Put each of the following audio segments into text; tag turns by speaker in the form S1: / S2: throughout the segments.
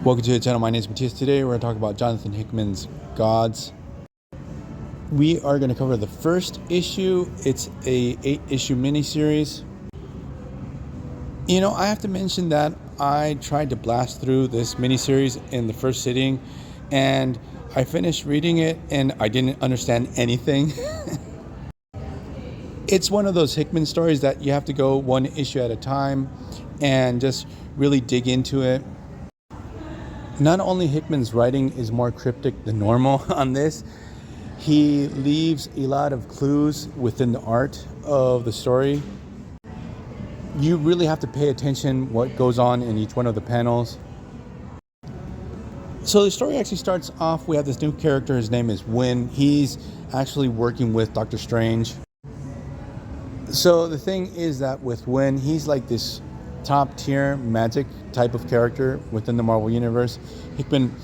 S1: Welcome to the channel. My name is Matthias. Today we're going to talk about Jonathan Hickman's Gods. We are going to cover the first issue. It's a 8-issue miniseries. I have to mention that I tried to blast through this miniseries in the first sitting, and I finished reading it and I didn't understand anything. It's one of those Hickman stories that you have to go one issue at a time and just really dig into it. Not only Hickman's writing is more cryptic than normal on this, he leaves a lot of clues within the art of the story. You really have to pay attention what goes on in each one of the panels. So the story actually starts off, we have this new character, his name is Wynn. He's actually working with Doctor Strange. So the thing is that with Wynn, he's like this top tier magic type of character within the Marvel Universe. Hickman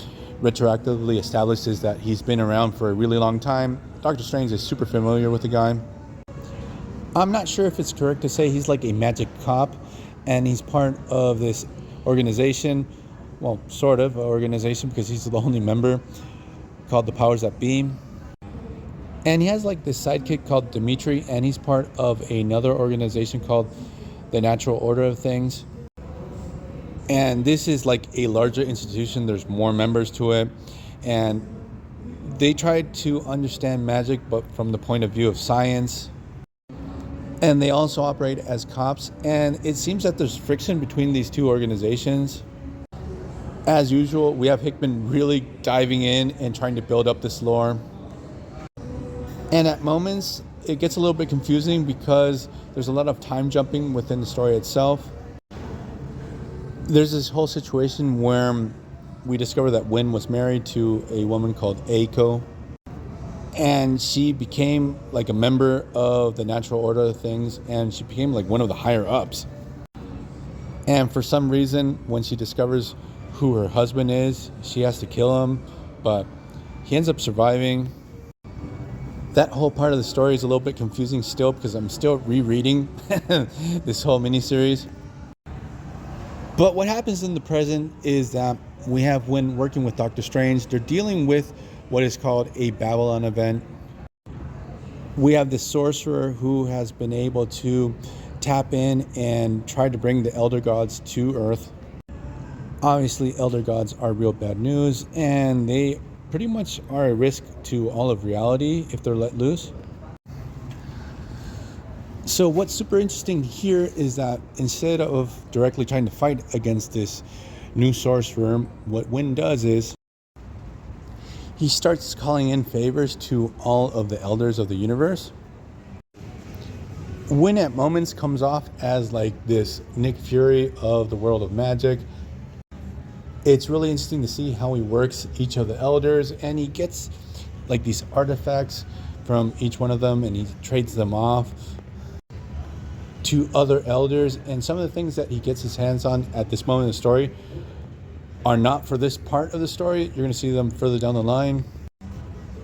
S1: retroactively establishes that he's been around for a really long time. Doctor Strange is super familiar with the guy. I'm not sure if it's correct to say he's like a magic cop and he's part of this organization, well, sort of an organization because he's the only member, called the Powers That Be. And he has like this sidekick called Dimitri, and he's part of another organization called the Natural Order of Things. And this is like a larger institution. There's more members to it, and they try to understand magic but from the point of view of science. And they also operate as cops, and it seems that there's friction between these two organizations. As usual, we have Hickman really diving in and trying to build up this lore. And at moments, it gets a little bit confusing because there's a lot of time jumping within the story itself. There's this whole situation where we discover that Wynn was married to a woman called Aiko, and she became like a member of the Natural Order of Things, and she became like one of the higher ups. And for some reason, when she discovers who her husband is, she has to kill him, but he ends up surviving. That whole part of the story is a little bit confusing still because I'm still rereading this whole miniseries. But what happens in the present is that we have Wynn working with Doctor Strange. They're dealing with what is called a Babylon event. We have this sorcerer who has been able to tap in and try to bring the Elder Gods to Earth. Obviously, Elder Gods are real bad news, and they pretty much are a risk to all of reality if they're let loose. So what's super interesting here is that instead of directly trying to fight against this new sorcerer, what Wynn does is he starts calling in favors to all of the elders of the universe. Wynn at moments comes off as like this Nick Fury of the world of magic. It's really interesting to see how he works each of the elders, and he gets like these artifacts from each one of them and he trades them off to other elders. And some of the things that he gets his hands on at this moment in the story are not for this part of the story. You're going to see them further down the line.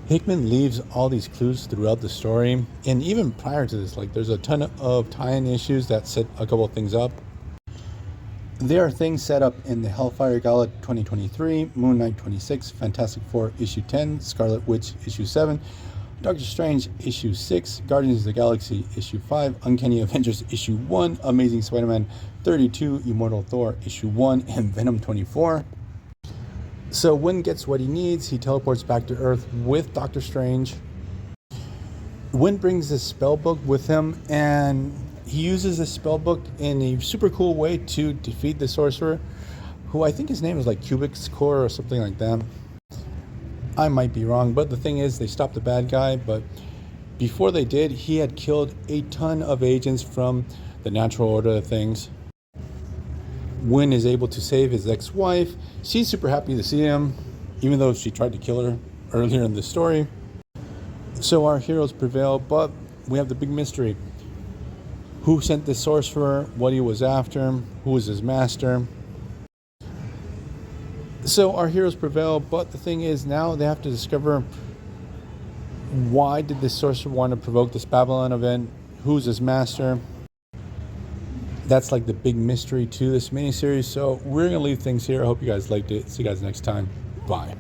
S1: Hickman leaves all these clues throughout the story, and even prior to this, like there's a ton of tie-in issues that set a couple of things up. There are things set up in the Hellfire Gala 2023, Moon Knight 26, Fantastic Four issue 10, Scarlet Witch issue 7, Doctor Strange issue 6, Guardians of the Galaxy issue 5, Uncanny Avengers issue 1, Amazing Spider-Man 32, Immortal Thor issue 1, and Venom 24. So Wynn gets what he needs. He teleports back to Earth with Doctor Strange. Wynn brings this spell book with him, and he uses this spell book in a super cool way to defeat the sorcerer, who I think his name is like Cubic's Core or something like that. I might be wrong, but the thing is, they stopped the bad guy, but before they did, he had killed a ton of agents from the Natural Order of Things. Wynn is able to save his ex-wife. She's super happy to see him, even though she tried to kill her earlier in the story. So our heroes prevail, but we have the big mystery. Who sent the sorcerer, what he was after, who was his master. So our heroes prevail, but the thing is now they have to discover why did this sorcerer want to provoke this Babylon event, who's his master. that's like the big mystery to this miniseries. So we're gonna leave things here. I hope you guys liked it. See you guys next time. Bye.